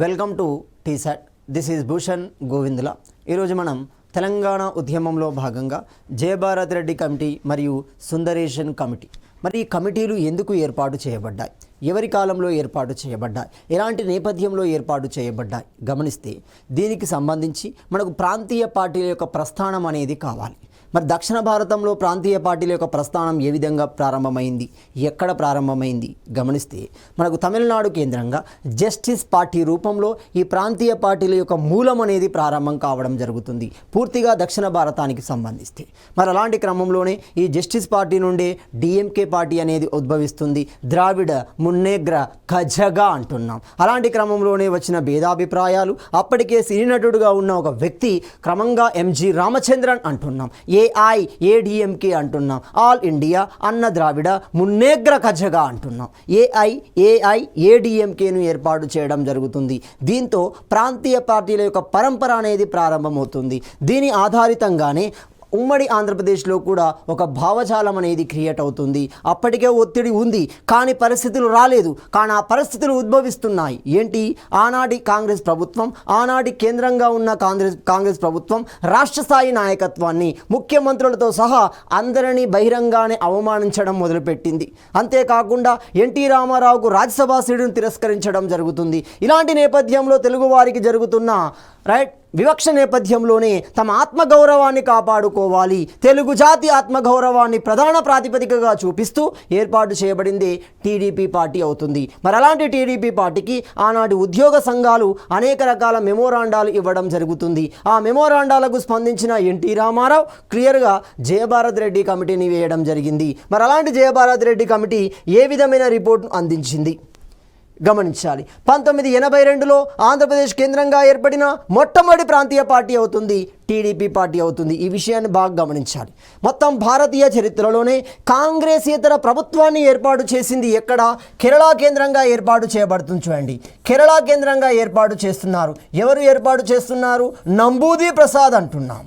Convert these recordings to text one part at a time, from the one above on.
Welcome to T-SAT. This is Bhushan Govindula. ఈరోజు మనం తెలంగాణ ఉద్యమంలో భాగంగా జయభారత్ రెడ్డి కమిటీ మరియు సుందరేషన్ కమిటీ, మరి ఈ కమిటీలు ఎందుకు ఏర్పాటు చేయబడ్డాయి, ఎవరి కాలంలో ఏర్పాటు చేయబడ్డాయి, ఎలాంటి నేపథ్యంలో ఏర్పాటు చేయబడ్డాయి గమనిస్తే దీనికి సంబంధించి మనకు ప్రాంతీయ పార్టీల యొక్క ప్రస్థానం అనేది కావాలి. మరి దక్షిణ భారతంలో ప్రాంతీయ పార్టీల యొక్క ప్రస్థానం ఏ విధంగా ప్రారంభమైంది, ఎక్కడ ప్రారంభమైంది గమనిస్తే మనకు తమిళనాడు కేంద్రంగా జస్టిస్ పార్టీ రూపంలో ఈ ప్రాంతీయ పార్టీల యొక్క మూలం అనేది ప్రారంభం కావడం జరుగుతుంది పూర్తిగా దక్షిణ భారతానికి సంబంధిస్తే. మరి అలాంటి క్రమంలోనే ఈ జస్టిస్ పార్టీ నుండే డిఎంకే పార్టీ అనేది ఉద్భవిస్తుంది. ద్రావిడ మున్నేగ్ర కజగా అంటున్నాం. అలాంటి క్రమంలోనే వచ్చిన భేదాభిప్రాయాలు, అప్పటికే సినీ నటుడుగా ఉన్న ఒక వ్యక్తి క్రమంగా ఎంజి రామచంద్రన్ అంటున్నాం, ఏఐఏడిఎంకే అంటున్నాం, ఆల్ ఇండియా అన్న ద్రావిడ మున్నేగ్ర కజగా అంటున్నాం, ఏఐఏడిఎంకేను ఏర్పాటు చేయడం జరుగుతుంది. దీంతో ప్రాంతీయ పార్టీల యొక్క పరంపర అనేది ప్రారంభమవుతుంది. దీని ఆధారితంగానే ఉమ్మడి ఆంధ్రప్రదేశ్లో కూడా ఒక భావజాలం అనేది క్రియేట్ అవుతుంది. అప్పటికే ఒత్తిడి ఉంది, కానీ పరిస్థితులు రాలేదు. కానీ ఆ పరిస్థితులు ఉద్భవిస్తున్నాయి. ఏంటి? ఆనాటి కాంగ్రెస్ ప్రభుత్వం, ఆనాటి కేంద్రంగా ఉన్న కాంగ్రెస్ ప్రభుత్వం రాష్ట్ర స్థాయి నాయకత్వాన్ని, ముఖ్యమంత్రులతో సహా అందరినీ బహిరంగానే అవమానించడం మొదలుపెట్టింది. అంతేకాకుండా ఎన్టీ రామారావుకు రాజ్యసభ సీటును తిరస్కరించడం జరుగుతుంది. ఇలాంటి నేపథ్యంలో తెలుగువారికి జరుగుతున్న వివక్ష నేపథ్యంలోనే తమ ఆత్మగౌరవాన్ని కాపాడుకోవాలి, తెలుగు జాతి ఆత్మగౌరవాన్ని ప్రధాన ప్రాతిపదికగా చూపిస్తూ ఏర్పాటు చేయబడింది టీడీపీ పార్టీ అవుతుంది. మరి అలాంటి టీడీపీ పార్టీకి ఆనాటి ఉద్యోగ సంఘాలు అనేక రకాల మెమోరాండాలు ఇవ్వడం జరుగుతుంది. ఆ మెమోరాండాలకు స్పందించిన ఎన్టీ రామారావు క్లియర్గా జయభారత్ రెడ్డి కమిటీని వేయడం జరిగింది. మరి అలాంటి జయభారత్ రెడ్డి కమిటీ ఏ విధమైన రిపోర్ట్ను అందించింది గమనించాలి. 1982లో ఆంధ్రప్రదేశ్ కేంద్రంగా ఏర్పడిన మొట్టమొదటి ప్రాంతీయ పార్టీ అవుతుంది టీడీపీ పార్టీ అవుతుంది. ఈ విషయాన్ని బాగా గమనించాలి. మొత్తం భారతీయ చరిత్రలోనే కాంగ్రెసేతర ప్రభుత్వాన్ని ఏర్పాటు చేసింది ఎక్కడ? కేరళ కేంద్రంగా ఏర్పాటు చేయబడుతుంది. చూడండి, కేరళ కేంద్రంగా ఏర్పాటు చేస్తున్నారు. ఎవరు ఏర్పాటు చేస్తున్నారు? నంబూది ప్రసాద్ అంటున్నాం.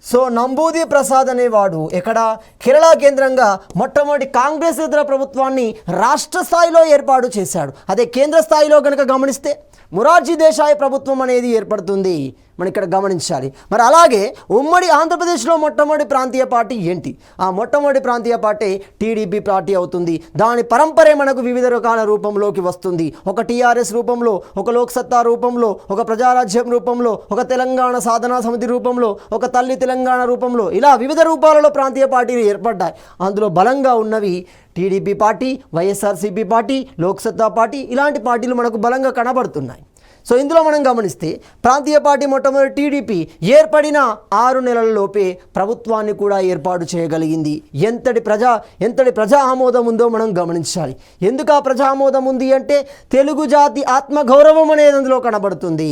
సో నంబూది ప్రసాద్ అనేవాడు ఎక్కడ? కేరళ కేంద్రంగా మొట్టమొదటి కాంగ్రెసేతర ప్రభుత్వాన్ని రాష్ట్ర స్థాయిలో ఏర్పాటు చేశాడు. అదే కేంద్ర స్థాయిలో కనుక గమనిస్తే మొరార్జీ దేశాయ్ ప్రభుత్వం అనేది ఏర్పడుతుంది. మనం ఇక్కడ గమనించాలి. మరి అలాగే ఉమ్మడి ఆంధ్రప్రదేశ్లో మొట్టమొదటి ప్రాంతీయ పార్టీ ఏంటి? ఆ మొట్టమొదటి ప్రాంతీయ పార్టీ టీడీపీ పార్టీ అవుతుంది. దాని పరంపరే మనకు వివిధ రకాల రూపంలోకి వస్తుంది. ఒక టీఆర్ఎస్ రూపంలో, ఒక లోక్సత్తా రూపంలో, ఒక ప్రజారాజ్యం రూపంలో, ఒక తెలంగాణ సాధనా సమితి రూపంలో, ఒక తల్లి తెలంగాణ రూపంలో, ఇలా వివిధ రూపాలలో ప్రాంతీయ పార్టీలు ఏర్పడ్డాయి. అందులో బలంగా ఉన్నవి TDP party, YSRCP party, Loksatta party, ఇలాంటి పార్టీలు మనకు బలంగా కనబడుతున్నాయి. సో ఇందులో మనం గమనిస్తే ప్రాంతీయ పార్టీ మొట్టమొదటి టీడీపీ ఏర్పడిన 6 నెలలలోపే ప్రభుత్వాన్ని కూడా ఏర్పాటు చేయగలిగింది. ఎంతటి ప్రజా ఆమోదం ఉందో మనం గమనించాలి. ఎందుకు ఆ ప్రజా ఆమోదం ఉంది అంటే తెలుగు జాతి ఆత్మగౌరవం అనేది అందులో కనబడుతుంది.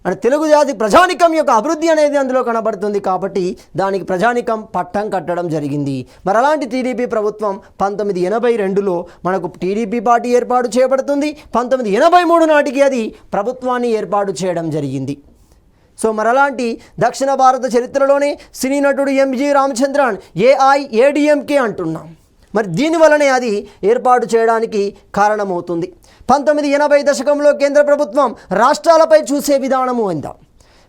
అంటే తెలుగు జాతి ప్రజానికం యొక్క అభివృద్ధి అనేది అందులో కనబడుతుంది. కాబట్టి దానికి ప్రజానికం పట్టం కట్టడం జరిగింది. మరి అలాంటి టీడీపీ ప్రభుత్వం 1982లో మనకు టీడీపీ పార్టీ ఏర్పాటు చేయబడుతుంది. 1983 నాటికి అది ప్రభుత్వాన్ని ఏర్పాటు చేయడం జరిగింది. సో మరి అలాంటి దక్షిణ భారత చరిత్రలోనే సినీ నటుడు ఎంజి రామచంద్రన్ ఏఐఏడిఎంకే అంటున్నాం. మరి దీనివల్లనే అది ఏర్పాటు చేయడానికి కారణమవుతుంది. 1980 దశకంలో కేంద్ర ప్రభుత్వం రాష్ట్రాలపై చూసే విధానము అందా.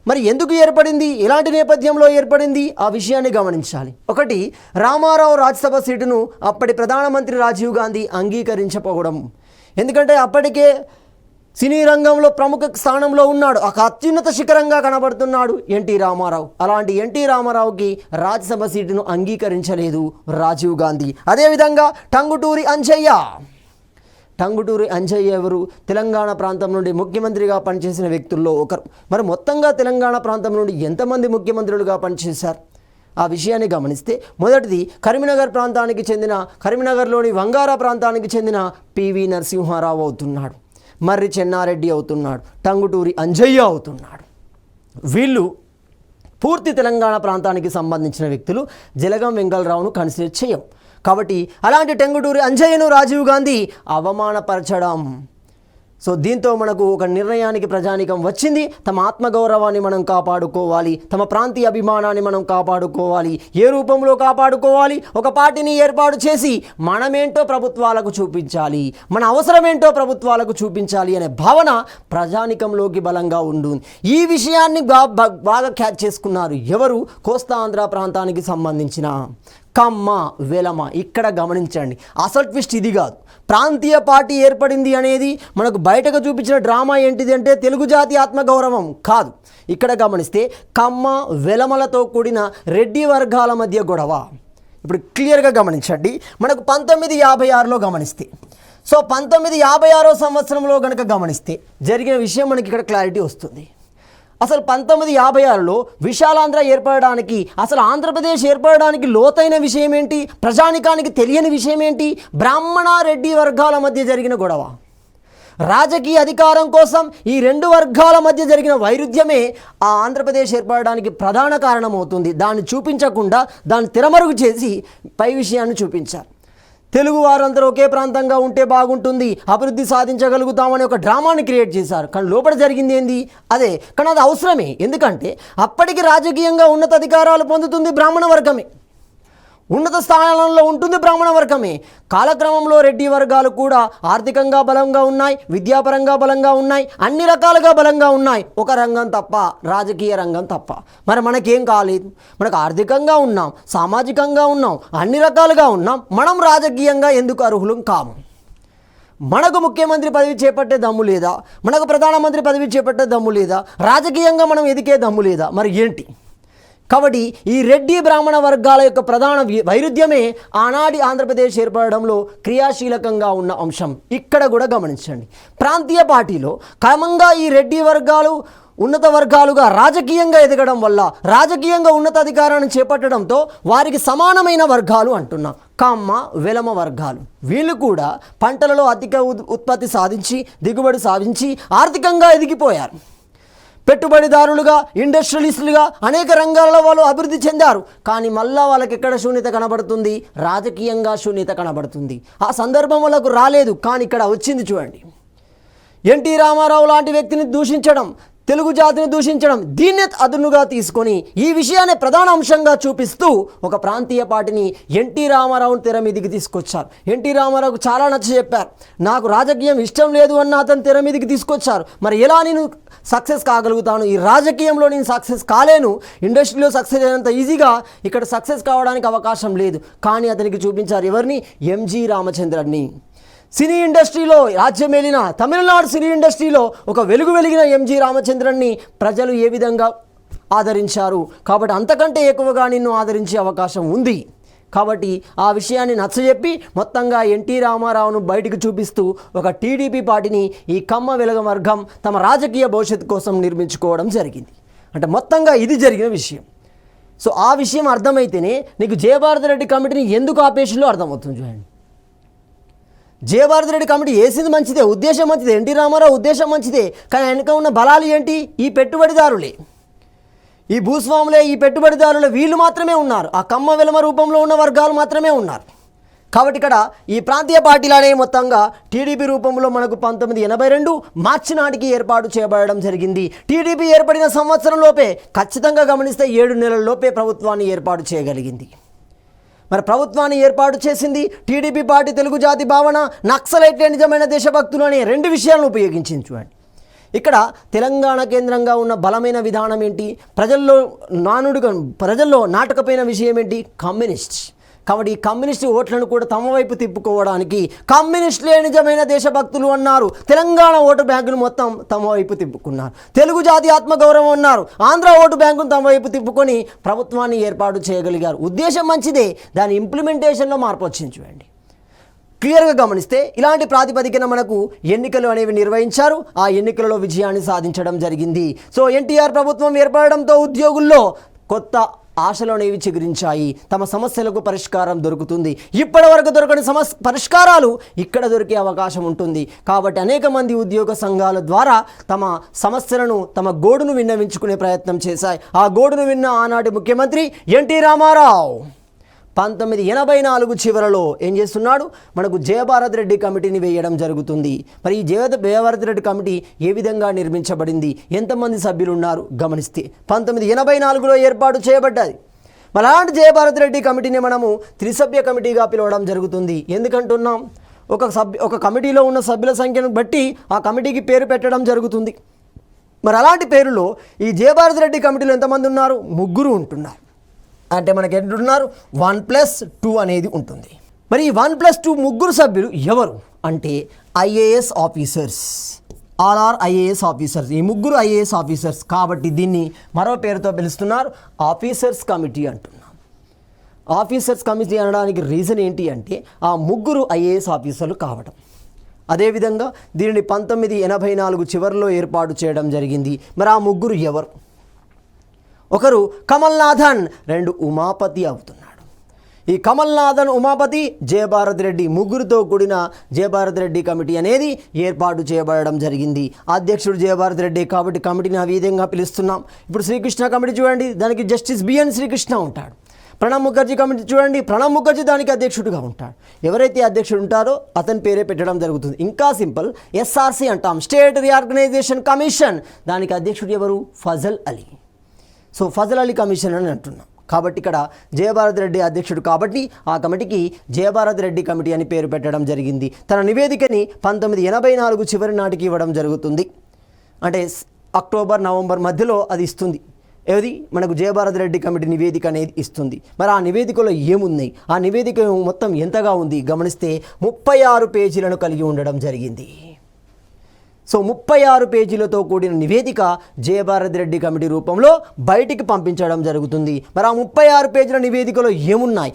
మరి ఎందుకు ఏర్పడింది, ఎలాంటి నేపథ్యంలో ఏర్పడింది, ఆ విషయాన్ని గమనించాలి. ఒకటి, రామారావు రాజ్యసభ సీటును అప్పటి ప్రధానమంత్రి రాజీవ్ గాంధీ అంగీకరించకపోవడం. ఎందుకంటే అప్పటికే సినీ రంగంలో ప్రముఖ స్థానంలో ఉన్నాడు, ఒక అత్యున్నత శిఖరంగా కనబడుతున్నాడు ఎన్టీ రామారావు. అలాంటి ఎన్టీ రామారావుకి రాజ్యసభ సీటును అంగీకరించలేదు రాజీవ్ గాంధీ. అదేవిధంగా టంగుటూరి అంజయ్య ఎవరు? తెలంగాణ ప్రాంతం నుండి ముఖ్యమంత్రిగా పనిచేసిన వ్యక్తుల్లో ఒకరు. మరి మొత్తంగా తెలంగాణ ప్రాంతం నుండి ఎంతమంది ముఖ్యమంత్రులుగా పనిచేశారు ఆ విషయాన్ని గమనిస్తే మొదటిది కరీంనగర్లోని వంగారా ప్రాంతానికి చెందిన పివి నరసింహారావు అవుతున్నాడు, మర్రి చెన్నారెడ్డి అవుతున్నాడు, టంగుటూరి అంజయ్య అవుతున్నాడు. వీళ్ళు పూర్తి తెలంగాణ ప్రాంతానికి సంబంధించిన వ్యక్తులు. జలగం వెంగళరావును కన్సిడర్ చేయం. కాబట్టి అలాంటి టంగుటూరి అంజయ్యను రాజీవ్ గాంధీ అవమానపరచడం. సో దీంతో మనకు ఒక నిర్ణయానికి ప్రజానికం వచ్చింది. తమ ఆత్మగౌరవాన్ని మనం కాపాడుకోవాలి, తమ ప్రాంతీయ అభిమానాన్ని మనం కాపాడుకోవాలి. ఏ రూపంలో కాపాడుకోవాలి? ఒక పార్టీని ఏర్పాటు చేసి మనమేంటో ప్రభుత్వాలకు చూపించాలి, మన అవసరమేంటో ప్రభుత్వాలకు చూపించాలి అనే భావన ప్రజానికంలోకి బలంగా ఉంటుంది. ఈ విషయాన్ని బాగా క్యాచ్ చేసుకున్నారు ఎవరు? కోస్తాంధ్ర ప్రాంతానికి సంబంధించిన కమ్మ, వెలమ. ఇక్కడ గమనించండి, అసలు ట్విస్ట్ ఇది కాదు. ప్రాంతీయ పార్టీ ఏర్పడింది అనేది మనకు బయటకు చూపించిన డ్రామా ఏంటిది అంటే తెలుగు జాతి ఆత్మగౌరవం కాదు. ఇక్కడ గమనిస్తే కమ్మ, వెలమలతో కూడిన రెడ్డి వర్గాల మధ్య గొడవ. ఇప్పుడు క్లియర్గా గమనించండి, మనకు 1956లో గమనిస్తే, సో 1956 సంవత్సరంలో కనుక గమనిస్తే జరిగిన విషయం మనకి ఇక్కడ క్లారిటీ వస్తుంది. అసలు 1956లో విశాలాంధ్ర ఏర్పడడానికి, అసలు ఆంధ్రప్రదేశ్ ఏర్పడడానికి లోతైన విషయం ఏంటి? ప్రజానికానికి తెలియని విషయం ఏంటి? బ్రాహ్మణ రెడ్డి వర్గాల మధ్య జరిగిన గొడవ. రాజకీయ అధికారం కోసం ఈ రెండు వర్గాల మధ్య జరిగిన వైరుధ్యమే ఆ ఆంధ్రప్రదేశ్ ఏర్పడడానికి ప్రధాన కారణమవుతుంది. దాన్ని చూపించకుండా దాన్ని తెరమరుగు చేసి పై విషయాన్ని చూపించారు. తెలుగు వారందరూ ఒకే ప్రాంతంగా ఉంటే బాగుంటుంది, అభివృద్ధి సాధించగలుగుతామని ఒక డ్రామాని క్రియేట్ చేశారు. కానీ లోపల జరిగింది ఏంది? అదే. కానీ అది అవసరమే, ఎందుకంటే అప్పటికి రాజకీయంగా ఉన్నత అధికారాలు పొందుతుంది బ్రాహ్మణ వర్గమే, ఉన్నత స్థానంలో ఉంటుంది బ్రాహ్మణ వర్గమే. కాలక్రమంలో రెడ్డి వర్గాలు కూడా ఆర్థికంగా బలంగా ఉన్నాయి, విద్యాపరంగా బలంగా ఉన్నాయి, అన్ని రకాలుగా బలంగా ఉన్నాయి. ఒక రంగం తప్ప, రాజకీయ రంగం తప్ప. మరి మనకేం కాలేదు? మనకు ఆర్థికంగా ఉన్నాం, సామాజికంగా ఉన్నాం, అన్ని రకాలుగా ఉన్నాం. మనం రాజకీయంగా ఎందుకు అర్హులం కాము? మనకు ముఖ్యమంత్రి పదవి చేపట్టే దమ్ము లేదా? మనకు ప్రధానమంత్రి పదవి చేపట్టే దమ్ము లేదా? రాజకీయంగా మనం ఎదిగే దమ్ము లేదా? మరి ఏంటి? కాబట్టి ఈ రెడ్డి బ్రాహ్మణ వర్గాల యొక్క ప్రధాన వైరుధ్యమే ఆనాటి ఆంధ్రప్రదేశ్ ఏర్పడడంలో క్రియాశీలకంగా ఉన్న అంశం. ఇక్కడ కూడా గమనించండి, ప్రాంతీయ పార్టీలో క్రమంగా ఈ రెడ్డి వర్గాలు ఉన్నత వర్గాలుగా రాజకీయంగా ఎదగడం వల్ల, రాజకీయంగా ఉన్నతాధికారాన్ని చేపట్టడంతో వారికి సమానమైన వర్గాలు అంటున్నాం కమ్మ, వెలమ వర్గాలు. వీళ్ళు కూడా పంటలలో అధిక ఉత్పత్తి సాధించి, దిగుబడి సాధించి ఆర్థికంగా ఎదిగిపోయారు. పెట్టుబడిదారులుగా, ఇండస్ట్రియలిస్టులుగా అనేక రంగాలలో వాళ్ళు అభివృద్ధి చెందారు. కానీ మళ్ళా వాళ్ళకి ఎక్కడ శూన్యత కనబడుతుంది? రాజకీయంగా శూన్యత కనబడుతుంది. ఆ సందర్భం వాళ్ళకు రాలేదు, కానీ ఇక్కడ వచ్చింది. చూడండి, ఎన్టీ రామారావు లాంటి వ్యక్తిని దూషించడం, తెలుగు జాతిని దూషించడం, దీన్నే అదునుగా తీసుకొని ఈ విషయాన్ని ప్రధాన అంశంగా చూపిస్తూ ఒక ప్రాంతీయ పార్టీని ఎన్టీ రామారావుని తెర మీదికి తీసుకొచ్చారు. ఎన్టీ రామారావుకు చాలా నచ్చ చెప్పారు. నాకు రాజకీయం ఇష్టం లేదు అన్న అతను తెర మీదికి తీసుకొచ్చారు. మరి ఎలా నేను సక్సెస్ కాగలుగుతాను? ఈ రాజకీయంలో నేను సక్సెస్ కాలేను, ఇండస్ట్రీలో సక్సెస్ అయినంత ఈజీగా ఇక్కడ సక్సెస్ కావడానికి అవకాశం లేదు. కానీ అతనికి చూపించారు ఎవరిని? ఎంజి రామచంద్రన్ని. సినీ ఇండస్ట్రీలో రాజ్యమేలిన తమిళనాడు సినీ ఇండస్ట్రీలో ఒక వెలుగు వెలిగిన ఎంజి రామచంద్రన్ని ప్రజలు ఏ విధంగా ఆదరించారు. కాబట్టి అంతకంటే ఎక్కువగా నిన్ను ఆదరించే అవకాశం ఉంది. కాబట్టి ఆ విషయాన్ని నచ్చజెప్పి మొత్తంగా ఎన్టీ రామారావును బయటకు చూపిస్తూ ఒక టీడీపీ పార్టీని ఈ కమ్మ వెలగ వర్గం తమ రాజకీయ భవిష్యత్తు కోసం నిర్మించుకోవడం జరిగింది. అంటే మొత్తంగా ఇది జరిగిన విషయం. సో ఆ విషయం అర్థమైతేనే నీకు జయభారతి రెడ్డి కమిటీని ఎందుకు ఆపేషన్లో అర్థమవుతుంది. చూడండి, జయభారతి రెడ్డి కమిటీ వేసింది మంచిదే, ఉద్దేశం మంచిదే, ఎన్టీ రామారావు ఉద్దేశం మంచిదే. కానీ వెనుక ఉన్న బలాలు ఏంటి? ఈ పెట్టుబడిదారులే, ఈ భూస్వాములే, ఈ పెట్టుబడిదారులే. వీళ్ళు మాత్రమే ఉన్నారు, ఆ కమ్మ వెలమ రూపంలో ఉన్న వర్గాలు మాత్రమే ఉన్నారు. కాబట్టి ఇక్కడ ఈ ప్రాంతీయ పార్టీలనే మొత్తంగా టీడీపీ రూపంలో మనకు 1982 మార్చి నాటికి ఏర్పాటు చేయబడడం జరిగింది. టీడీపీ ఏర్పడిన సంవత్సరం లోపే, ఖచ్చితంగా గమనిస్తే 7 నెలల లోపే ప్రభుత్వాన్ని ఏర్పాటు చేయగలిగింది. మరి ప్రభుత్వాన్ని ఏర్పాటు చేసింది టీడీపీ పార్టీ. తెలుగు జాతి భావన, నక్సలైట్లే నిజమైన దేశభక్తులు అనే 2 విషయాలను ఉపయోగించింది. చూడండి, ఇక్కడ తెలంగాణ కేంద్రంగా ఉన్న బలమైన విధానం ఏంటి? ప్రజల్లో నాటకపోయిన విషయం ఏంటి? కమ్యూనిస్ట్. కాబట్టి ఈ కమ్యూనిస్టు ఓట్లను కూడా తమ వైపు తిప్పుకోవడానికి కమ్యూనిస్టులే నిజమైన దేశభక్తులు అన్నారు. తెలంగాణ ఓటు బ్యాంకును మొత్తం తమ వైపు తిప్పుకున్నారు. తెలుగు జాతి ఆత్మగౌరవం అన్నారు. ఆంధ్ర ఓటు బ్యాంకును తమ వైపు తిప్పుకొని ప్రభుత్వాన్ని ఏర్పాటు చేయగలిగారు. ఉద్దేశం మంచిదే, దాని ఇంప్లిమెంటేషన్లో మార్పు వచ్చింది. చూడండి, క్లియర్గా గమనిస్తే ఇలాంటి ప్రాతిపదికన మనకు ఎన్నికలు అనేవి నిర్వహించారు. ఆ ఎన్నికలలో విజయాన్ని సాధించడం జరిగింది. సో ఎన్టీఆర్ ప్రభుత్వం ఏర్పడడంతో ఉద్యోగుల్లో కొత్త ఆశలు అనేవి చిగురించాయి. తమ సమస్యలకు పరిష్కారం దొరుకుతుంది. ఇప్పటి వరకు దొరకని పరిష్కారాలు ఇక్కడ దొరికే అవకాశం ఉంటుంది. కాబట్టి అనేక మంది ఉద్యోగ సంఘాల ద్వారా తమ సమస్యలను, తమ గోడును విన్నవించుకునే ప్రయత్నం చేశాయి. ఆ గోడును విన్న ఆనాటి ముఖ్యమంత్రి ఎన్టీ రామారావు 1984 చివరలో ఏం చేస్తున్నాడు, మనకు జయభారత్ రెడ్డి కమిటీని వేయడం జరుగుతుంది. మరి ఈ జయభారత్ రెడ్డి కమిటీ ఏ విధంగా నిర్మించబడింది, ఎంతమంది సభ్యులు ఉన్నారు గమనిస్తే 1984లో ఏర్పాటు చేయబడ్డది. మరి అలాంటి జయభారత్ రెడ్డి కమిటీని మనము త్రిసభ్య కమిటీగా పిలవడం జరుగుతుంది. ఎందుకంటున్నాం, ఒక కమిటీలో ఉన్న సభ్యుల సంఖ్యను బట్టి ఆ కమిటీకి పేరు పెట్టడం జరుగుతుంది. మరి అలాంటి పేరులో ఈ జయభారత్ రెడ్డి కమిటీలో ఎంతమంది ఉన్నారు, 3 ఉంటున్నారు. అంటే మనకి ఎంటున్నారు 1+2 అనేది ఉంటుంది. మరి ఈ 1+2 3 సభ్యులు ఎవరు అంటే IAS officers, RR IAS officers. ఈ 3 ఐఏఎస్ ఆఫీసర్స్ కాబట్టి దీన్ని మరో పేరుతో పిలుస్తున్నారు ఆఫీసర్స్ కమిటీ అంటున్నాం. ఆఫీసర్స్ కమిటీ అనడానికి రీజన్ ఏంటి అంటే ఆ 3 ఐఏఎస్ ఆఫీసర్లు కావడం. అదేవిధంగా దీనిని 1984 చివరిలో ఏర్పాటు చేయడం జరిగింది. మరి ఆ 3 ఎవరు, ఒకరు కమల్నాథన్, 2 ఉమాపతి అవుతున్నాడు. ఈ కమల్నాథన్, ఉమాపతి, జయభారత్ రెడ్డి 3తో కూడిన జయభారత్ రెడ్డి కమిటీ అనేది ఏర్పాటు చేయబడడం జరిగింది. అధ్యక్షుడు జయభారత్ రెడ్డి కాబట్టి కమిటీని ఆ విధంగా పిలుస్తున్నాం. ఇప్పుడు శ్రీకృష్ణ కమిటీ చూడండి, దానికి జస్టిస్ బిఎన్ శ్రీకృష్ణ ఉంటాడు. ప్రణబ్ ముఖర్జీ కమిటీ చూడండి, ప్రణబ్ ముఖర్జీ దానికి అధ్యక్షుడిగా ఉంటాడు. ఎవరైతే అధ్యక్షుడు ఉంటారో అతని పేరే పెట్టడం జరుగుతుంది. ఇంకా సింపుల్ ఎస్ఆర్సి అంటాం, స్టేట్ రీఆర్గనైజేషన్ కమిషన్, దానికి అధ్యక్షుడు ఎవరు, ఫజల్ అలీ. సో ఫజల్ అలీ కమిషన్ అని అంటున్నాం. కాబట్టి ఇక్కడ జయభారత్ రెడ్డి అధ్యక్షుడు కాబట్టి ఆ కమిటీకి జయభారత్ రెడ్డి కమిటీ అని పేరు పెట్టడం జరిగింది. తన నివేదికని 1984 చివరి నాటికి ఇవ్వడం జరుగుతుంది. అంటే అక్టోబర్ నవంబర్ మధ్యలో అది ఇస్తుంది. ఏది మనకు జయభారత్ రెడ్డి కమిటీ నివేదిక అనేది ఇస్తుంది. మరి ఆ నివేదికలో ఏమున్నాయి, ఆ నివేదిక మొత్తం ఎంతగా ఉంది గమనిస్తే 36 పేజీలను కలిగి ఉండడం జరిగింది. సో 36 పేజీలతో కూడిన నివేదిక జయభారత్ రెడ్డి కమిటీ రూపంలో బయటికి పంపించడం జరుగుతుంది. మరి ఆ 36 పేజీల నివేదికలో ఏమున్నాయి,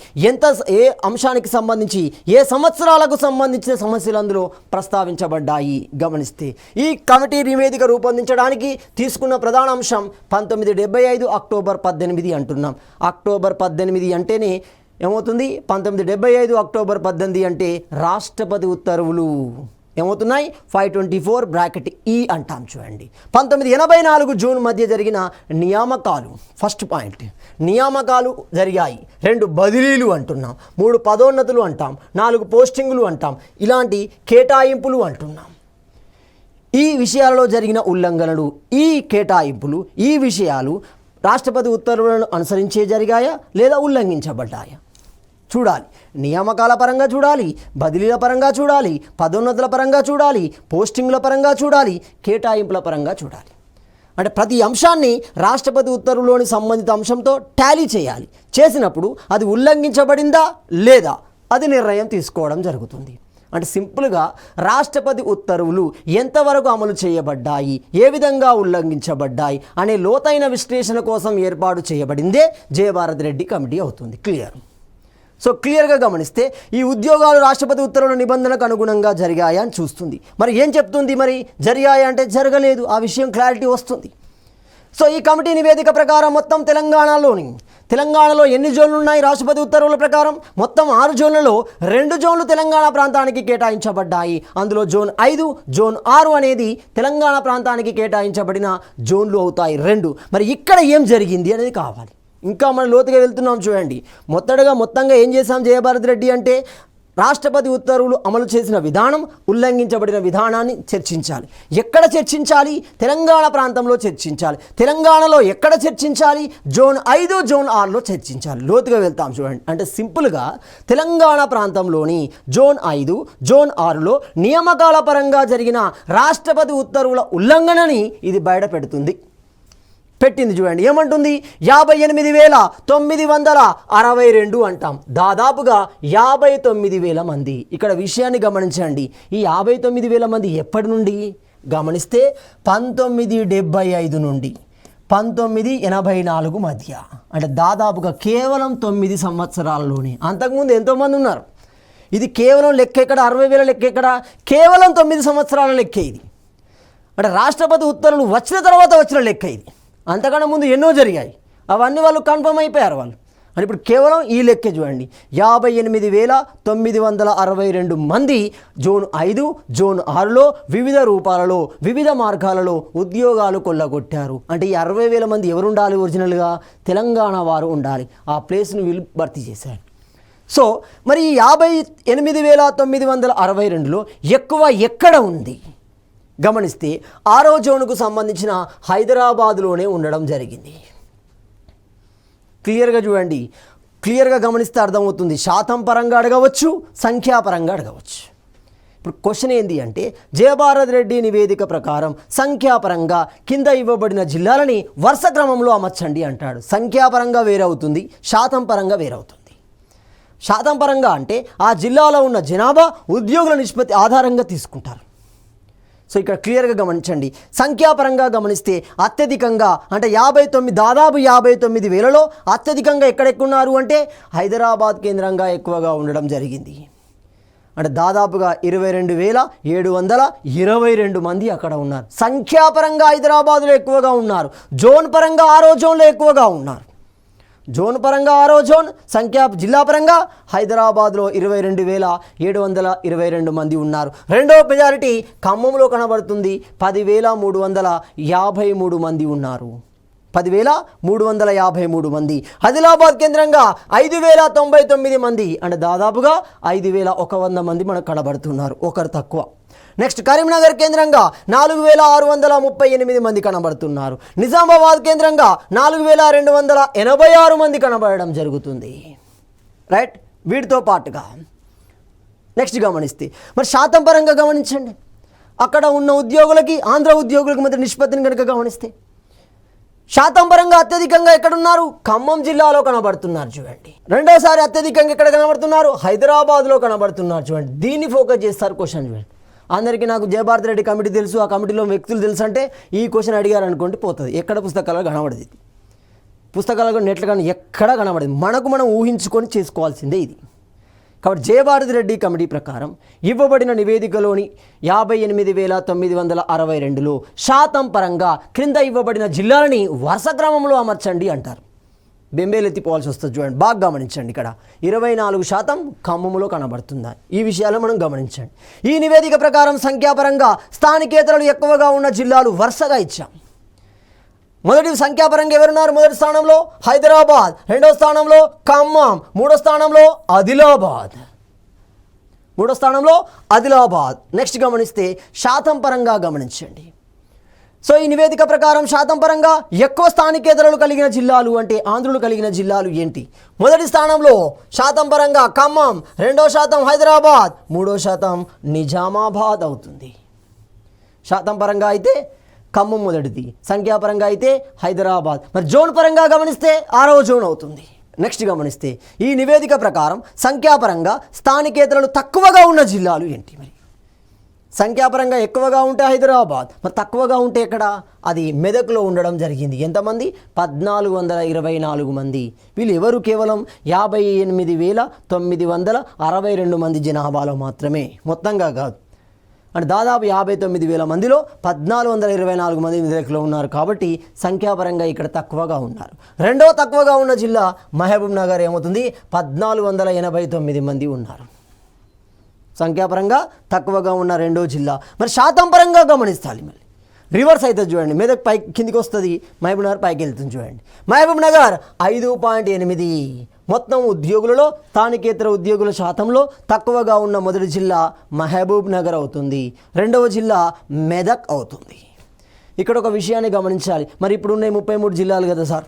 ఏ అంశానికి సంబంధించి, ఏ సంవత్సరాలకు సంబంధించిన సమస్యలు అందులో ప్రస్తావించబడ్డాయి గమనిస్తే ఈ కమిటీ నివేదిక రూపొందించడానికి తీసుకున్న ప్రధాన అంశం 1975 అక్టోబర్ 18 అంటున్నాం. అక్టోబర్ 18 అంటేనే ఏమవుతుంది, 1975 అక్టోబర్ 18 అంటే రాష్ట్రపతి ఉత్తర్వులు ఏమవుతున్నాయి, 524(E) అంటాం చూడండి. 1984 జూన్ మధ్య జరిగిన నియామకాలు, ఫస్ట్ పాయింట్, నియామకాలు జరిగాయి. 2 బదిలీలు అంటున్నాం, 3 పదోన్నతులు అంటాం, 4 పోస్టింగులు అంటాం, ఇలాంటి కేటాయింపులు అంటున్నాం. ఈ విషయాలలో జరిగిన ఉల్లంఘనలు, ఈ కేటాయింపులు, ఈ విషయాలు రాష్ట్రపతి ఉత్తర్వులను అనుసరించే జరిగాయా లేదా ఉల్లంఘించబడ్డాయా చూడాలి. నియామకాల పరంగా చూడాలి, బదిలీల పరంగా చూడాలి, పదోన్నతుల పరంగా చూడాలి, పోస్టింగ్ల పరంగా చూడాలి, కేటాయింపుల పరంగా చూడాలి. అంటే ప్రతి అంశాన్ని రాష్ట్రపతి ఉత్తర్వులోని సంబంధిత అంశంతో టాలీ చేయాలి. చేసినప్పుడు అది ఉల్లంఘించబడిందా లేదా అది నిర్ణయం తీసుకోవడం జరుగుతుంది. అంటే సింపుల్గా రాష్ట్రపతి ఉత్తర్వులు ఎంతవరకు అమలు చేయబడ్డాయి, ఏ విధంగా ఉల్లంఘించబడ్డాయి అనే లోతైన విశ్లేషణ కోసం ఏర్పాటు చేయబడిందే జయభారత్ రెడ్డి కమిటీ అవుతుంది. క్లియర్. సో క్లియర్గా గమనిస్తే ఈ ఉద్యోగాలు రాష్ట్రపతి ఉత్తర్వుల నిబంధనకు అనుగుణంగా జరిగాయా అని చూస్తుంది. మరి ఏం చెప్తుంది, మరి జరిగాయా అంటే జరగలేదు, ఆ విషయం క్లారిటీ వస్తుంది. సో ఈ కమిటీ నివేదిక ప్రకారం మొత్తం తెలంగాణలో ఎన్ని జోన్లు ఉన్నాయి రాష్ట్రపతి ఉత్తర్వుల ప్రకారం, మొత్తం 6 జోన్లలో 2 జోన్లు తెలంగాణ ప్రాంతానికి కేటాయించబడ్డాయి. అందులో జోన్ 5, జోన్ 6 అనేది తెలంగాణ ప్రాంతానికి కేటాయించబడిన జోన్లు అవుతాయి 2. మరి ఇక్కడ ఏం జరిగింది అనేది కావాలి. ఇంకా మనం లోతుగా వెళ్తున్నాం చూడండి. మొత్తంగా ఏం చేశాం జయభారత్ రెడ్డి అంటే రాష్ట్రపతి ఉత్తర్వులు అమలు చేసిన విధానం, ఉల్లంఘించబడిన విధానాన్ని చర్చించాలి. ఎక్కడ చర్చించాలి, తెలంగాణ ప్రాంతంలో చర్చించాలి. తెలంగాణలో ఎక్కడ చర్చించాలి, జోన్ 5, జోన్ 6లో చర్చించాలి. లోతుగా వెళ్తాం చూడండి. అంటే సింపుల్గా తెలంగాణ ప్రాంతంలోని జోన్ 5, జోన్ 6లో నియామకాల పరంగా జరిగిన రాష్ట్రపతి ఉత్తర్వుల ఉల్లంఘనని ఇది బయట పెట్టింది చూడండి. ఏమంటుంది, 58,962 అంటాం. దాదాపుగా 59,000 మంది. ఇక్కడ విషయాన్ని గమనించండి. ఈ 59,000 మంది ఎప్పటి నుండి గమనిస్తే 1975 నుండి 1984 మధ్య, అంటే దాదాపుగా కేవలం 9 సంవత్సరాల్లోనే. అంతకుముందు ఎంతోమంది ఉన్నారు. ఇది కేవలం లెక్క ఎక్కడ, 60,000 లెక్క ఎక్కడ, కేవలం 9 సంవత్సరాల లెక్క ఇది. అంటే రాష్ట్రపతి ఉత్తర్వులు వచ్చిన తర్వాత వచ్చిన లెక్క ఇది. అంతకన్నా ముందు ఎన్నో జరిగాయి, అవన్నీ వాళ్ళు కన్ఫర్మ్ అయిపోయారు వాళ్ళు. అని ఇప్పుడు కేవలం ఈ లెక్కే చూడండి. 58,962 మంది జోన్ 5, జోన్ 6లో వివిధ రూపాలలో, వివిధ మార్గాలలో ఉద్యోగాలు కొల్లగొట్టారు. అంటే ఈ 60,000 మంది ఎవరు ఉండాలి, ఒరిజినల్గా తెలంగాణ వారు ఉండాలి. ఆ ప్లేస్ను వీళ్ళు భర్తీ చేశారు. సో మరి ఈ 58,962లో ఎక్కువ ఎక్కడ ఉంది గమనిస్తే 6వ జోన్కు సంబంధించిన హైదరాబాదులోనే ఉండడం జరిగింది. క్లియర్గా చూడండి, క్లియర్గా గమనిస్తే అర్థమవుతుంది. శాతం పరంగా అడగవచ్చు, సంఖ్యాపరంగా అడగవచ్చు. ఇప్పుడు క్వశ్చన్ ఏంటి అంటే జయభారత్ రెడ్డి నివేదిక ప్రకారం సంఖ్యాపరంగా కింద ఇవ్వబడిన జిల్లాలని వరుస క్రమంలో అమర్చండి అంటాడు. సంఖ్యాపరంగా వేరవుతుంది, శాతం పరంగా వేరవుతుంది. శాతం పరంగా అంటే ఆ జిల్లాలో ఉన్న జనాభా ఉద్యోగుల నిష్పత్తి ఆధారంగా తీసుకుంటారు. సో ఇక్కడ క్లియర్గా గమనించండి. సంఖ్యాపరంగా గమనిస్తే అత్యధికంగా అంటే 59, దాదాపు 59,000లో అత్యధికంగా ఎక్కడెక్కున్నారు అంటే హైదరాబాద్ కేంద్రంగా ఎక్కువగా ఉండడం జరిగింది. అంటే దాదాపుగా 22,722 మంది అక్కడ ఉన్నారు. సంఖ్యాపరంగా హైదరాబాద్లో ఎక్కువగా ఉన్నారు. జోన్ పరంగా 6వ జోన్లో ఎక్కువగా ఉన్నారు. జోన్ పరంగా 6వ జోన్, సంఖ్యా జిల్లా పరంగా హైదరాబాద్లో 22,722 మంది ఉన్నారు. రెండవ మెజారిటీ ఖమ్మంలో కనబడుతుంది. 10,353 మంది ఉన్నారు. 10,353 మంది. ఆదిలాబాద్ కేంద్రంగా 5,099 మంది, అంటే దాదాపుగా 5,100 మంది మనకు కనబడుతున్నారు, ఒకరు తక్కువ. నెక్స్ట్ కరీంనగర్ కేంద్రంగా 4,638 మంది కనబడుతున్నారు. నిజామాబాద్ కేంద్రంగా 4,286 మంది కనబడడం జరుగుతుంది. రైట్, వీటితో పాటుగా నెక్స్ట్ గమనిస్తే మరి శాతం పరంగా గమనించండి. అక్కడ ఉన్న ఉద్యోగులకి ఆంధ్ర ఉద్యోగులకి మధ్య నిష్పత్తిని కనుక గమనిస్తే శాతం పరంగా అత్యధికంగా ఎక్కడున్నారు? ఖమ్మం జిల్లాలో కనబడుతున్నారు చూడండి. రెండోసారి అత్యధికంగా ఎక్కడ కనబడుతున్నారు? హైదరాబాద్లో కనబడుతున్నారు చూడండి. దీన్ని ఫోకస్ చేస్తారు క్వశ్చన్ చూడండి. అందరికీ నాకు జయభారత్ రెడ్డి కమిటీ తెలుసు, ఆ కమిటీలో వ్యక్తులు తెలుసు అంటే ఈ క్వశ్చన్ అడిగారు అనుకోండి పోతుంది. ఎక్కడ పుస్తకాలలో కనబడదు, ఇది పుస్తకాలలో నెట్లు కానీ ఎక్కడా కనబడదు. మనకు మనం ఊహించుకొని చేసుకోవాల్సిందే ఇది. కాబట్టి జయభారత్ రెడ్డి కమిటీ ప్రకారం ఇవ్వబడిన నివేదికలోని 58,962లో శాతం పరంగా క్రింద ఇవ్వబడిన జిల్లాలని వరుస క్రమంలో అమర్చండి అంటారు. బెంబేలెత్తిపోవాల్సి వస్తుంది చూడండి. బాగా గమనించండి. ఇక్కడ 24% ఖమ్మంలో కనబడుతుందా, ఈ విషయాలు మనం గమనించండి. ఈ నివేదిక ప్రకారం సంఖ్యాపరంగా స్థానికేతరులు ఎక్కువగా ఉన్న జిల్లాలు వరుసగా ఇచ్చాం. మొదటి సంఖ్యాపరంగా ఎవరున్నారు? మొదటి స్థానంలో హైదరాబాద్, రెండో స్థానంలో ఖమ్మం, మూడో స్థానంలో ఆదిలాబాద్. నెక్స్ట్ గమనిస్తే శాతం పరంగా గమనించండి. సో ఈ నివేదిక ప్రకారం శాతం పరంగా ఎక్కువ స్థానికేతరులు కలిగిన జిల్లాలు అంటే ఆంధ్రులు కలిగిన జిల్లాలు ఏంటి? మొదటి స్థానంలో శాతం పరంగా ఖమ్మం, 2% హైదరాబాద్, 3% నిజామాబాద్ అవుతుంది. శాతం పరంగా అయితే ఖమ్మం మొదటిది, సంఖ్యాపరంగా అయితే హైదరాబాద్. మరి జోన్ పరంగా గమనిస్తే 6వ జోన్ అవుతుంది. నెక్స్ట్ గమనిస్తే ఈ నివేదిక ప్రకారం సంఖ్యాపరంగా స్థానికేతరులు తక్కువగా ఉన్న జిల్లాలు ఏంటి? మరి సంఖ్యాపరంగా ఎక్కువగా ఉంటే హైదరాబాద్, మరి తక్కువగా ఉంటే ఎక్కడ? అది మెదక్లో ఉండడం జరిగింది. ఎంతమంది? 1,424 మంది. వీళ్ళు ఎవరు? కేవలం 58,962 మంది జనాభాలో మాత్రమే, మొత్తంగా కాదు. అంటే దాదాపు 59,000 మందిలో 1,424 మంది మెదక్లో ఉన్నారు. కాబట్టి సంఖ్యాపరంగా ఇక్కడ తక్కువగా ఉన్నారు. రెండో తక్కువగా ఉన్న జిల్లా మహబూబ్ నగర్ ఏమవుతుంది? 1,489 మంది ఉన్నారు. సంఖ్యాపరంగా తక్కువగా ఉన్న రెండో జిల్లా. మరి శాతం పరంగా గమనిస్తాలి. మళ్ళీ రివర్స్ అయితే చూడండి. మెదక్ పైకి కిందికి వస్తుంది, మహబూబ్ నగర్ పైకి వెళ్తుంది చూడండి. మహబూబ్ నగర్ 5.8. మొత్తం ఉద్యోగులలో స్థానికేతర ఉద్యోగుల శాతంలో తక్కువగా ఉన్న మొదటి జిల్లా మహబూబ్ నగర్ అవుతుంది. రెండవ జిల్లా మెదక్ అవుతుంది. ఇక్కడ ఒక విషయాన్ని గమనించాలి. మరి ఇప్పుడు ఉన్నాయి 33 జిల్లాలు కదా సార్.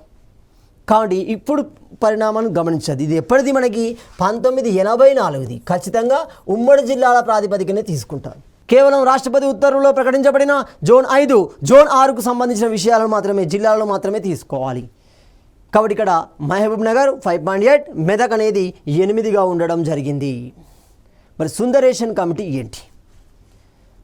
కాబట్టి ఇప్పుడు పరిణామాన్ని గమనించదు. ఇది ఎప్పటిది? మనకి 1984ది. ఖచ్చితంగా ఉమ్మడి జిల్లాల ప్రాతిపదికనే తీసుకుంటారు. కేవలం రాష్ట్రపతి ఉత్తర్వులో ప్రకటించబడిన జోన్ 5, జోన్ 6కు సంబంధించిన విషయాలను మాత్రమే, జిల్లాలను మాత్రమే తీసుకోవాలి. కాబట్టి ఇక్కడ మహబూబ్ నగర్ 5.8, మెదక్ అనేది 8గా ఉండడం జరిగింది. మరి సుందరేషన్ కమిటీ ఏంటి?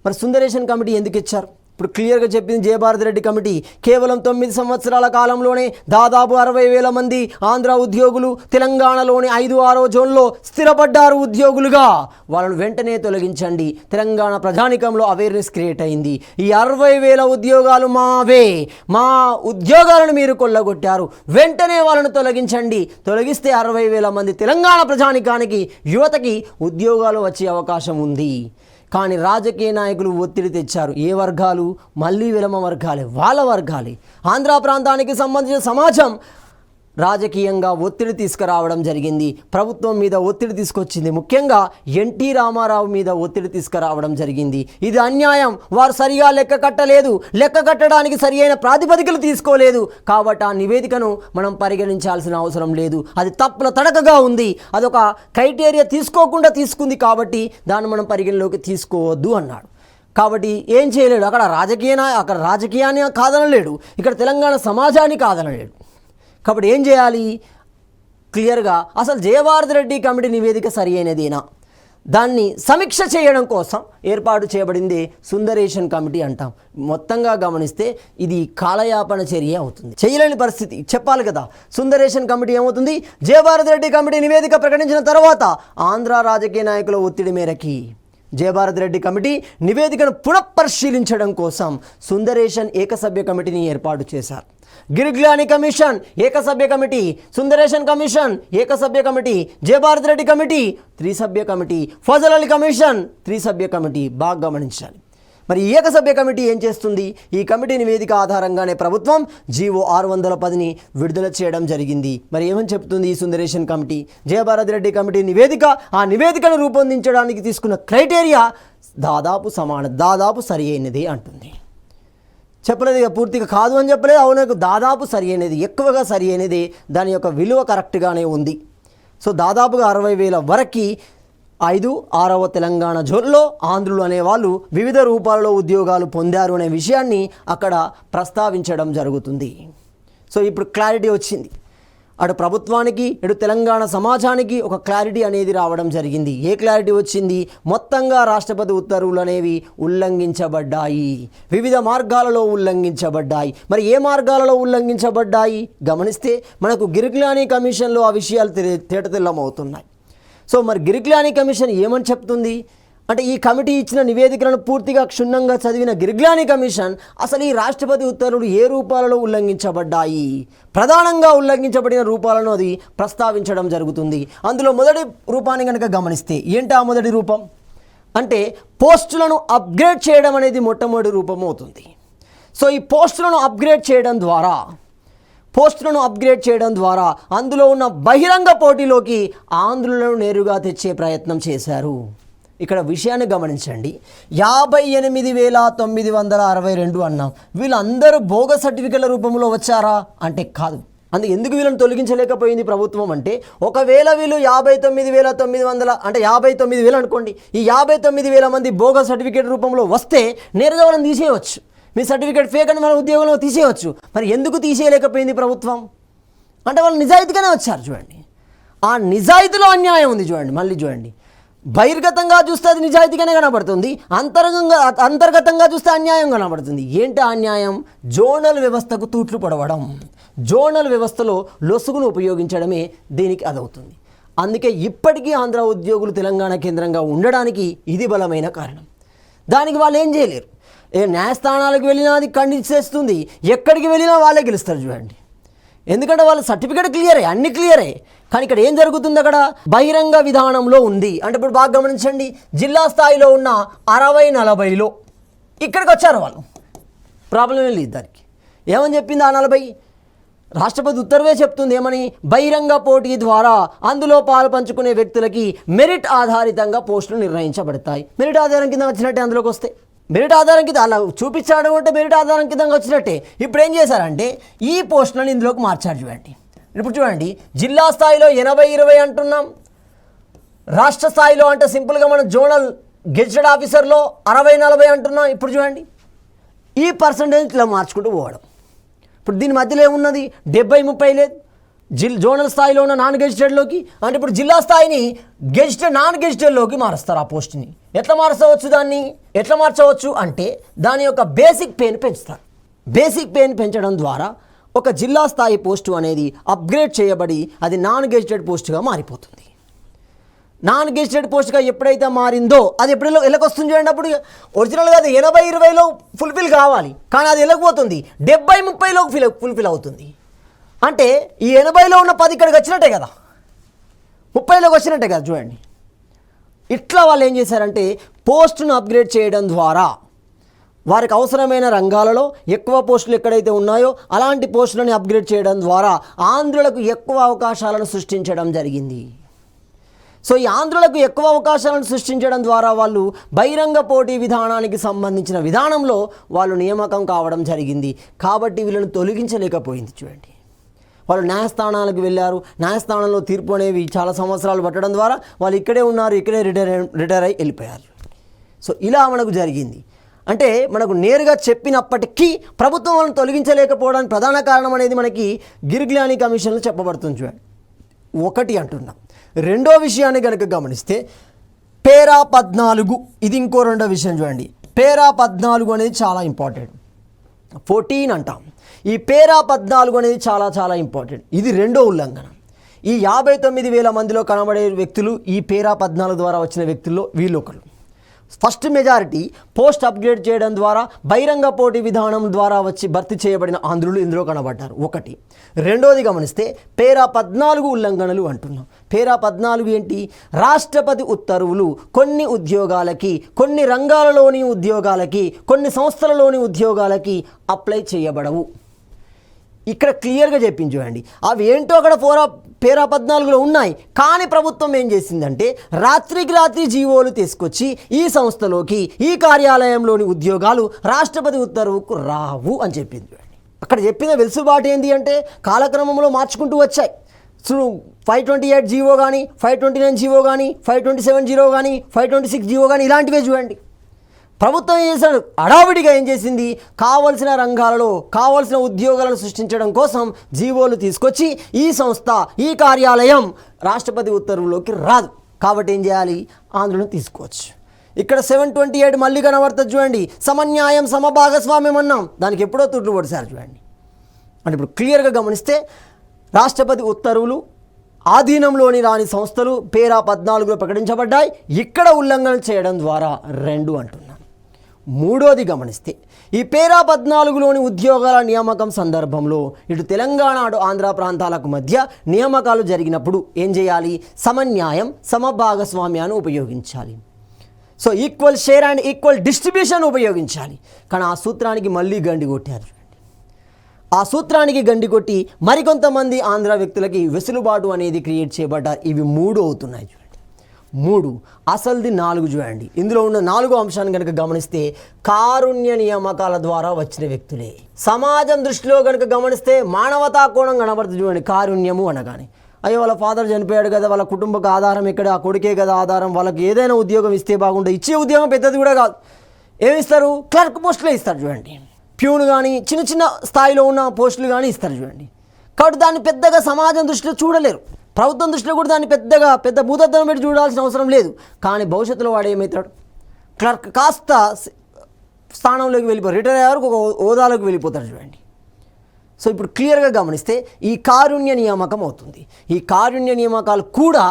మరి సుందరేషన్ కమిటీ ఎందుకు ఇచ్చారు? ఇప్పుడు క్లియర్గా చెప్పింది జయభారత్ రెడ్డి కమిటీ. కేవలం 9 సంవత్సరాల కాలంలోనే దాదాపు 60,000 మంది ఆంధ్ర ఉద్యోగులు తెలంగాణలోని 5-6వ జోన్లో స్థిరపడ్డారు ఉద్యోగులుగా. వాళ్ళను వెంటనే తొలగించండి. తెలంగాణ ప్రజానికంలో అవేర్నెస్ క్రియేట్ అయింది. ఈ 60,000 ఉద్యోగాలు మావే, మా ఉద్యోగాలను మీరు కొల్లగొట్టారు, వెంటనే వాళ్ళను తొలగించండి. తొలగిస్తే 60,000 మంది తెలంగాణ ప్రజానికానికి, యువతకి ఉద్యోగాలు వచ్చే అవకాశం ఉంది. కానీ రాజకీయ నాయకులు ఒత్తిడి తెచ్చారు. ఏ వర్గాలు? మళ్ళీ విలమ వర్గాలే, వాళ్ళ వర్గాలే. ఆంధ్ర ప్రాంతానికి సంబంధించిన సమాజం రాజకీయంగా ఒత్తిడి తీసుకురావడం జరిగింది, ప్రభుత్వం మీద ఒత్తిడి తీసుకొచ్చింది, ముఖ్యంగా ఎన్టీ రామారావు మీద ఒత్తిడి తీసుకురావడం జరిగింది. ఇది అన్యాయం, వారు సరిగా లెక్క కట్టలేదు, లెక్క కట్టడానికి సరి అయిన ప్రాతిపదికలు తీసుకోలేదు, కాబట్టి ఆ నివేదికను మనం పరిగణించాల్సిన అవసరం లేదు, అది తప్పుల తడకగా ఉంది, అదొక క్రైటీరియా తీసుకోకుండా తీసుకుంది, కాబట్టి దాన్ని మనం పరిగణలోకి తీసుకోవద్దు అన్నాడు. కాబట్టి ఏం చేయలేడు, అక్కడ రాజకీయాన్ని కాదనలేడు, ఇక్కడ తెలంగాణ సమాజాన్ని కాదనలేడు. కాబట్టి ఏం చేయాలి, క్లియర్గా అసలు జయభారతి రెడ్డి కమిటీ నివేదిక సరి అయినదేనా, దాన్ని సమీక్ష చేయడం కోసం ఏర్పాటు చేయబడింది సుందరేషన్ కమిటీ అంటాం. మొత్తంగా గమనిస్తే ఇది కాలయాపన చర్య అవుతుంది, చేయలేని పరిస్థితి, చెప్పాలి కదా. సుందరేషన్ కమిటీ ఏమవుతుంది, జయభారతి రెడ్డి కమిటీ నివేదిక ప్రకటించిన తర్వాత ఆంధ్ర రాజకీయ నాయకుల ఒత్తిడి మేరకి జయభారతి రెడ్డి కమిటీ నివేదికను పునఃపరిశీలించడం కోసం సుందరేషన్ ఏకసభ్య కమిటీని ఏర్పాటు చేశారు. గిరిగ్లాని కమిషన్ ఏకసభ్య కమిటీ, సుందరేషన్ కమిషన్ ఏకసభ్య కమిటీ, జయభారతి రెడ్డి కమిటీ త్రిసభ్య కమిటీ, ఫజల్ అలీ కమిషన్ త్రిసభ్య కమిటీ. బాగా గమనించాలి. మరి ఏకసభ్య కమిటీ ఏం చేస్తుంది, ఈ కమిటీ నివేదిక ఆధారంగానే ప్రభుత్వం జీవో 610ని విడుదల చేయడం జరిగింది. మరి ఏమని చెప్తుంది ఈ సుందరేషన్ కమిటీ, జయభారతి రెడ్డి కమిటీ నివేదిక, ఆ నివేదికను రూపొందించడానికి తీసుకున్న క్రైటీరియా దాదాపు సరి అయినది అంటుంది. చెప్పలేదు, ఇక పూర్తిగా కాదు అని చెప్పలేదు, అవునకు దాదాపు సరి అయినది, ఎక్కువగా సరి అయినది, దాని యొక్క విలువ కరెక్ట్గానే ఉంది. సో దాదాపుగా 60,000 వరకు 6వ తెలంగాణ జోన్లో ఆంధ్రులు అనేవాళ్ళు వివిధ రూపాలలో ఉద్యోగాలు పొందారు అనే విషయాన్ని అక్కడ ప్రస్తావించడం జరుగుతుంది. సో ఇప్పుడు క్లారిటీ వచ్చింది, అటు ప్రభుత్వానికి ఇటు తెలంగాణ సమాజానికి ఒక క్లారిటీ అనేది రావడం జరిగింది. ఏ క్లారిటీ వచ్చింది, మొత్తంగా రాష్ట్రపతి ఉత్తర్వులు అనేవి ఉల్లంఘించబడ్డాయి, వివిధ మార్గాలలో ఉల్లంఘించబడ్డాయి. మరి ఏ మార్గాలలో ఉల్లంఘించబడ్డాయి గమనిస్తే మనకు గిరిగ్లాని కమిషన్లో ఆ విషయాలు తేటతెల్లమవుతున్నాయి. సో మరి గిరిగ్లాని కమిషన్ ఏమని చెప్తుంది అంటే, ఈ కమిటీ ఇచ్చిన నివేదికలను పూర్తిగా క్షుణ్ణంగా చదివిన గిరిగ్లాని కమిషన్ అసలు ఈ రాష్ట్రపతి ఉత్తర్వులు ఏ రూపాలలో ఉల్లంఘించబడ్డాయి, ప్రధానంగా ఉల్లంఘించబడిన రూపాలను అది ప్రస్తావించడం జరుగుతుంది. అందులో మొదటి రూపాన్ని కనుక గమనిస్తే ఏంటి ఆ మొదటి రూపం అంటే, పోస్టులను అప్గ్రేడ్ చేయడం అనేది మొట్టమొదటి రూపం అవుతుంది. సో ఈ పోస్టులను అప్గ్రేడ్ చేయడం ద్వారా అందులో ఉన్న బహిరంగ పోటీలోకి ఆంధ్రులను నేరుగా తెచ్చే ప్రయత్నం చేశారు. ఇక్కడ విషయాన్ని గమనించండి, 58,962 అన్నాం, వీళ్ళందరూ బోగస్ సర్టిఫికెట్ల రూపంలో వచ్చారా అంటే కాదు. అందుకే ఎందుకు వీళ్ళని తొలగించలేకపోయింది ప్రభుత్వం అంటే, ఒకవేళ వీళ్ళు 59,900 అంటే 59,000 అనుకోండి, ఈ 59,000 మంది బోగస్ సర్టిఫికేట్ రూపంలో వస్తే నేరుగా వాళ్ళని తీసేయవచ్చు, మీ సర్టిఫికేట్ ఫేక్ అని మన ఉద్యోగంలో తీసేయవచ్చు. మరి ఎందుకు తీసేయలేకపోయింది ప్రభుత్వం అంటే, వాళ్ళు నిజాయితీగానే వచ్చారు. చూడండి, ఆ నిజాయితీలో అన్యాయం ఉంది. చూడండి, మళ్ళీ చూడండి, బహిర్గతంగా చూస్తే అది నిజాయితీగానే కనబడుతుంది, అంతర్గతంగా చూస్తే అన్యాయం కనబడుతుంది. ఏంటి అన్యాయం, జోనల్ వ్యవస్థకు తూట్లు పడవడం, జోనల్ వ్యవస్థలో లొసుగును ఉపయోగించడమే దీనికి అదవుతుంది. అందుకే ఇప్పటికీ ఆంధ్ర ఉద్యోగులు తెలంగాణ కేంద్రంగా ఉండడానికి ఇది బలమైన కారణం. దానికి వాళ్ళు ఏం చేయలేరు, ఏ న్యాయస్థానాలకు వెళ్ళినా అది ఖండించేస్తుంది, ఎక్కడికి వెళ్ళినా వాళ్ళే గెలుస్తారు. చూడండి, ఎందుకంటే వాళ్ళ సర్టిఫికేట్ క్లియరే, అన్ని క్లియరే. కానీ ఇక్కడ ఏం జరుగుతుంది, అక్కడ బహిరంగ విధానంలో ఉంది. అంటే ఇప్పుడు బాగా గమనించండి, జిల్లా స్థాయిలో ఉన్న 60-40లో ఇక్కడికి వచ్చారు వాళ్ళు, ప్రాబ్లం ఏం లేదు. దానికి ఏమని చెప్పింది ఆ 40, రాష్ట్రపతి ఉత్తర్వే చెప్తుంది ఏమని, బహిరంగ పోటీ ద్వారా అందులో పాలు పంచుకునే వ్యక్తులకి మెరిట్ ఆధారితంగా పోస్టులు నిర్ణయించబడతాయి. మెరిట్ ఆధారం కింద వచ్చినట్టే, అందులోకి వస్తే మెరిట్ ఆధారం కింద అలా చూపించాడు అంటే మెరిట్ ఆధారం కింద వచ్చినట్టే. ఇప్పుడు ఏం చేశారంటే ఈ పోస్టులను ఇందులోకి మార్చారు. చూడండి, ఇప్పుడు చూడండి, జిల్లా స్థాయిలో 80-20 అంటున్నాం, రాష్ట్ర స్థాయిలో అంటే సింపుల్గా మనం జోనల్ గెజిటెడ్ ఆఫీసర్లో 60-40 అంటున్నాం. ఇప్పుడు చూడండి, ఈ పర్సంటేజ్ ఇట్లా మార్చుకుంటూ పోవడం. ఇప్పుడు దీని మధ్యలో ఏమున్నది, 70-30 లేదు. జోనల్ స్థాయిలో ఉన్న నాన్ గెజిటెడ్లోకి, అంటే ఇప్పుడు జిల్లా స్థాయిని గెజిటెడ్ నాన్ గెజిటెడ్లోకి మారుస్తారు. ఆ పోస్ట్ని ఎట్లా మార్చవచ్చు అంటే దాని యొక్క బేసిక్ పేని పెంచుతారు. బేసిక్ పేని పెంచడం ద్వారా ఒక జిల్లా స్థాయి పోస్టు అనేది అప్గ్రేడ్ చేయబడి అది నాన్ గెజిటెడ్ పోస్టుగా మారిపోతుంది. నాన్ గెజిటెడ్ పోస్ట్గా ఎప్పుడైతే మారిందో అది ఎప్పుడు ఎలాగొస్తుంది చూడండి. అప్పుడు ఒరిజినల్గా అది 80-20లో ఫుల్ఫిల్ కావాలి, కానీ అది ఎలాగపోతుంది 70-30లోకి ఫుల్ఫిల్ అవుతుంది. అంటే ఈ 80లో ఉన్న 10 ఇక్కడికి వచ్చినట్టే కదా, 30లోకి వచ్చినట్టే కదా. చూడండి, ఇట్లా వాళ్ళు ఏం చేశారంటే పోస్టును అప్గ్రేడ్ చేయడం ద్వారా వారికి అవసరమైన రంగాలలో ఎక్కువ పోస్టులు ఎక్కడైతే ఉన్నాయో అలాంటి పోస్టులను అప్గ్రేడ్ చేయడం ద్వారా ఆంధ్రులకు ఎక్కువ అవకాశాలను సృష్టించడం జరిగింది. సో ఈ ఆంధ్రులకు ఎక్కువ అవకాశాలను సృష్టించడం ద్వారా వాళ్ళు బహిరంగ పోటీ విధానానికి సంబంధించిన విధానంలో వాళ్ళు నియామకం కావడం జరిగింది. కాబట్టి వీళ్ళని తొలగించలేకపోయింది. చూడండి, వాళ్ళు న్యాయస్థానాలకు వెళ్ళారు. న్యాయస్థానంలో తీర్పు అనేవి చాలా సంవత్సరాలు పట్టడం ద్వారా వాళ్ళు ఇక్కడే ఉన్నారు, ఇక్కడే రిటైర్ అయి వెళ్ళిపోయారు. సో ఇలా మనకు జరిగింది. అంటే మనకు నేరుగా చెప్పినప్పటికీ ప్రభుత్వం వాళ్ళని తొలగించలేకపోవడానికి ప్రధాన కారణం అనేది మనకి గిరిగ్లాని కమిషన్లో చెప్పబడుతుంది. చూడండి, ఒకటి అంటున్నాం. రెండో విషయాన్ని కనుక గమనిస్తే పేరా 14, ఇది ఇంకో రెండో విషయం. చూడండి, పేరా 14 అనేది చాలా ఇంపార్టెంట్. 14 అంటాం. ఈ పేరా 14 అనేది చాలా చాలా ఇంపార్టెంట్. ఇది రెండో ఉల్లంఘన. ఈ 59,000 మందిలో కనబడే వ్యక్తులు ఈ పేరా 14 ద్వారా వచ్చిన వ్యక్తుల్లో వీళ్ళు ఒకరు. ఫస్ట్ మెజారిటీ పోస్ట్ అప్గ్రేడ్ చేయడం ద్వారా బహిరంగ పోటీ విధానం ద్వారా వచ్చి భర్తీ చేయబడిన ఆంధ్రులు ఇందులో కనబడ్డారు. ఒకటి. రెండోది గమనిస్తే పేరా 14 ఉల్లంఘనలు అంటున్నాం. పేరా 14 ఏంటి? రాష్ట్రపతి ఉత్తర్వులు కొన్ని ఉద్యోగాలకి, కొన్ని రంగాలలోని ఉద్యోగాలకి, కొన్ని సంస్థలలోని ఉద్యోగాలకి అప్లై చేయబడవు. ఇక్కడ క్లియర్గా చెప్పించండి. అవి ఏంటో అక్కడ పేరా 14లో ఉన్నాయి. కానీ ప్రభుత్వం ఏం చేసిందంటే రాత్రికి రాత్రి జీవోలు తీసుకొచ్చి ఈ సంస్థలోకి, ఈ కార్యాలయంలోని ఉద్యోగాలు రాష్ట్రపతి ఉత్తర్వుకు రావు అని చెప్పింది. అక్కడ చెప్పిన వెసులుబాటు ఏంటి అంటే కాలక్రమంలో మార్చుకుంటూ వచ్చాయి. 528 జీవో కానీ, 529 జీవో కానీ, 527 జీవో కానీ, 526 జీవో కానీ ఇలాంటివే చూడండి. ప్రభుత్వం ఏం చేశాడు? హడావిడిగా ఏం చేసింది? కావలసిన రంగాలలో కావలసిన ఉద్యోగాలను సృష్టించడం కోసం జీవోలు తీసుకొచ్చి ఈ సంస్థ, ఈ కార్యాలయం రాష్ట్రపతి ఉత్తర్వులోకి రాదు. కాబట్టి ఏం చేయాలి? ఆందోళన తీసుకోవచ్చు. ఇక్కడ 728 మళ్ళీ కనబడుతుంది. చూడండి, సమన్యాయం సమభాగస్వామ్యం అన్నాం. దానికి ఎప్పుడో తుట్లు పడిసారు. చూడండి, అంటే ఇప్పుడు క్లియర్గా గమనిస్తే రాష్ట్రపతి ఉత్తర్వులు ఆధీనంలోని రాని సంస్థలు పేరా 14లో ప్రకటించబడ్డాయి. ఇక్కడ ఉల్లంఘన చేయడం ద్వారా 2 అంటున్నాం. మూడోది గమనిస్తే ఈ పేరా 14లోని ఉద్యోగాల నియామకం సందర్భంలో ఇటు తెలంగాణ అటు ఆంధ్ర ప్రాంతాలకు మధ్య నియామకాలు జరిగినప్పుడు ఏం చేయాలి? సమన్యాయం సమభాగస్వామ్యాన్ని ఉపయోగించాలి. So equal share and equal distribution ఉపయోగించాలి. కానీ ఆ సూత్రానికి మళ్ళీ గండి కొట్టారు. ఆ సూత్రానికి గండి కొట్టి మరికొంతమంది ఆంధ్ర వ్యక్తులకి వెసులుబాటు అనేది క్రియేట్ చేయబడ్డారు. ఇవి 3 అవుతున్నాయి. 3 అసలుది 4 చూడండి. ఇందులో ఉన్న 4వ అంశాన్ని కనుక గమనిస్తే కారుణ్య నియామకాల ద్వారా వచ్చిన వ్యక్తులే. సమాజం దృష్టిలో కనుక గమనిస్తే మానవతా కోణం కనబడుతుంది. చూడండి, కారుణ్యము అనగానే అయ్యో వాళ్ళ ఫాదర్ చనిపోయాడు కదా, వాళ్ళ కుటుంబకు ఆధారం ఇక్కడ, ఆ కొడుకే కదా ఆధారం, వాళ్ళకి ఏదైనా ఉద్యోగం ఇస్తే బాగుంటుంది. ఇచ్చే ఉద్యోగం పెద్దది కూడా కాదు. ఏమిస్తారు? క్లర్క్ పోస్టులే ఇస్తారు. చూడండి, ప్యూన్ కానీ చిన్న చిన్న స్థాయిలో ఉన్న పోస్టులు కానీ ఇస్తారు. చూడండి, కాబట్టి దాన్ని పెద్దగా సమాజం దృష్టిలో చూడలేరు. ప్రభుత్వం దృష్టిలో కూడా దాన్ని పెద్ద భూతద్దం పెట్టి చూడాల్సిన అవసరం లేదు. కానీ భవిష్యత్తులో వాడు ఏమవుతాడు? క్లర్క్ కాస్త స్థానంలోకి వెళ్ళిపోతారు, రిటైర్ అయ్యే వరకు ఒక హోదాలోకి వెళ్ళిపోతారు. చూడండి, సో ఇప్పుడు క్లియర్గా గమనిస్తే ఈ కారుణ్య నియామకం అవుతుంది. ఈ కారుణ్య నియామకాలు కూడా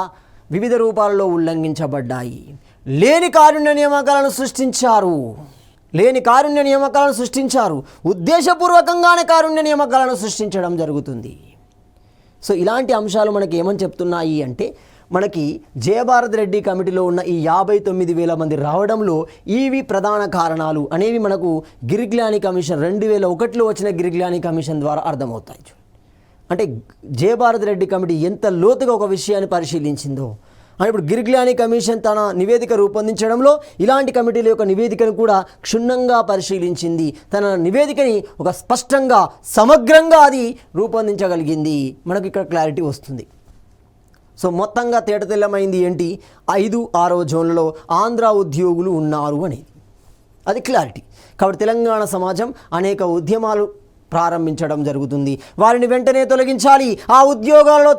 వివిధ రూపాలలో ఉల్లంఘించబడ్డాయి. లేని కారుణ్య నియామకాలను సృష్టించారు. ఉద్దేశపూర్వకంగానే కారుణ్య నియామకాలను సృష్టించడం జరుగుతుంది. సో ఇలాంటి అంశాలు మనకి ఏమని చెప్తున్నాయి అంటే మనకి జయభారత్ రెడ్డి కమిటీలో ఉన్న ఈ 59,000 మంది రావడంలో ఇవి ప్రధాన కారణాలు అనేవి మనకు గిరిగ్లాని కమిషన్ 2001లో వచ్చిన గిరిగ్లాని కమిషన్ ద్వారా అర్థమవుతాయి. అంటే జయభారత్ రెడ్డి కమిటీ ఎంత లోతుగా ఒక విషయాన్ని పరిశీలించిందో. అని ఇప్పుడు గిరిగ్లాని కమిషన్ తన నివేదిక రూపొందించడంలో ఇలాంటి కమిటీల యొక్క నివేదికను కూడా క్షుణ్ణంగా పరిశీలించింది. తన నివేదికని ఒక స్పష్టంగా సమగ్రంగా అది రూపొందించగలిగింది. మనకు ఇక్కడ క్లారిటీ వస్తుంది. సో మొత్తంగా తేటతెల్లమైంది ఏంటి? 5-6వ జోన్లలో ఆంధ్ర ఉద్యోగులు ఉన్నారు అనేది, అది క్లారిటీ. కాబట్టి తెలంగాణ సమాజం అనేక ఉద్యమాలు ప్రారంభించడం జరుగుతుంది. వారిని వెంటనే తొలగించాలి. ఆ ఉద్యోగాలలో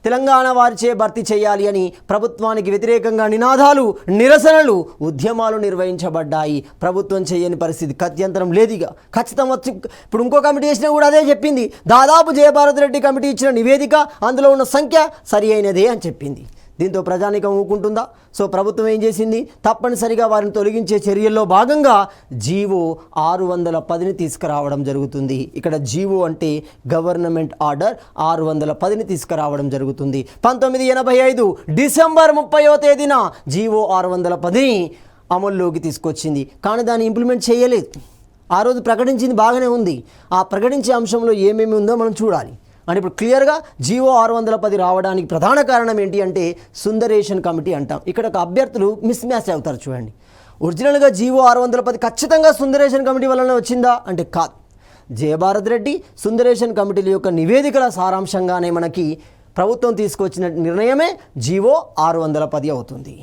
తెలంగాణ వారిచే భర్తీ చేయాలి అని ప్రభుత్వానికి వ్యతిరేకంగా నినాదాలు, నిరసనలు, ఉద్యమాలు నిర్వహించబడ్డాయి. ప్రభుత్వం చేయని పరిస్థితి గత్యంతరం లేదుగా. ఖచ్చితం వచ్చి ఇప్పుడు ఇంకో కమిటీ చేసినా కూడా అదే చెప్పింది. దాదాపు జయభారత్ రెడ్డి కమిటీ ఇచ్చిన నివేదిక అందులో ఉన్న సంఖ్య సరి అయినదే అని చెప్పింది. దీంతో ప్రజానీకం ఊరుకుంటుందా? సో ప్రభుత్వం ఏం చేసింది? తప్పనిసరిగా వారిని తొలగించే చర్యల్లో భాగంగా జీవో 610ని తీసుకురావడం జరుగుతుంది. ఇక్కడ జీవో అంటే గవర్నమెంట్ ఆర్డర్ 610ని తీసుకురావడం జరుగుతుంది. 1985 డిసెంబర్ 30వ తేదీన జీవో 610ని అమల్లోకి తీసుకొచ్చింది, కానీ దాన్ని ఇంప్లిమెంట్ చేయలేదు. ఆ రోజు ప్రకటించింది బాగానే ఉంది, ఆ ప్రకటించే అంశంలో ఏమేమి ఉందో మనం చూడాలి. అంటే ఇప్పుడు క్లియర్గా జీవో 610 రావడానికి ప్రధాన కారణం ఏంటి అంటే సుందరేషన్ కమిటీ అంటాం. ఇక్కడ ఒక అభ్యర్థులు మిస్ మ్యాచ్ అవుతారు చూడండి. ఒరిజినల్గా జీవో 610 ఖచ్చితంగా సుందరేషన్ కమిటీ వలన వచ్చిందా అంటే కాదు. జయభారత్ రెడ్డి సుందరేషన్ కమిటీల యొక్క నివేదికల సారాంశంగానే మనకి ప్రభుత్వం తీసుకొచ్చిన నిర్ణయమే జీవో 610 అవుతుంది.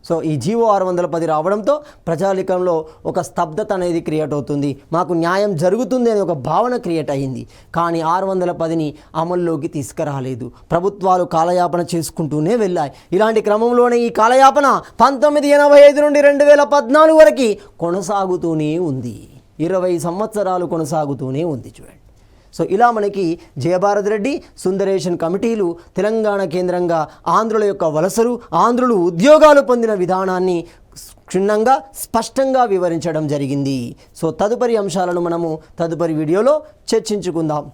సో ఈ జీవో 610 రావడంతో ప్రజాలికంలో ఒక స్తబ్దత అనేది క్రియేట్ అవుతుంది. మాకు న్యాయం జరుగుతుంది అనే ఒక భావన క్రియేట్ అయ్యింది. కానీ 610ని అమల్లోకి తీసుకురాలేదు. ప్రభుత్వాలు కాలయాపన చేసుకుంటూనే వెళ్ళాయి. ఇలాంటి క్రమంలోనే ఈ కాలయాపన 1985 నుండి 2014 వరకు కొనసాగుతూనే ఉంది. 20 సంవత్సరాలు కొనసాగుతూనే ఉంది చూడండి. సో ఇలా మనకి జయభారత్ రెడ్డి సుందరేషన్ కమిటీలు తెలంగాణ కేంద్రంగా ఆంధ్రుల యొక్క వలసలు, ఆంధ్రులు ఉద్యోగాలు పొందిన విధానాన్ని క్షుణ్ణంగా స్పష్టంగా వివరించడం జరిగింది. సో తదుపరి అంశాలను మనము తదుపరి వీడియోలో చర్చించుకుందాం.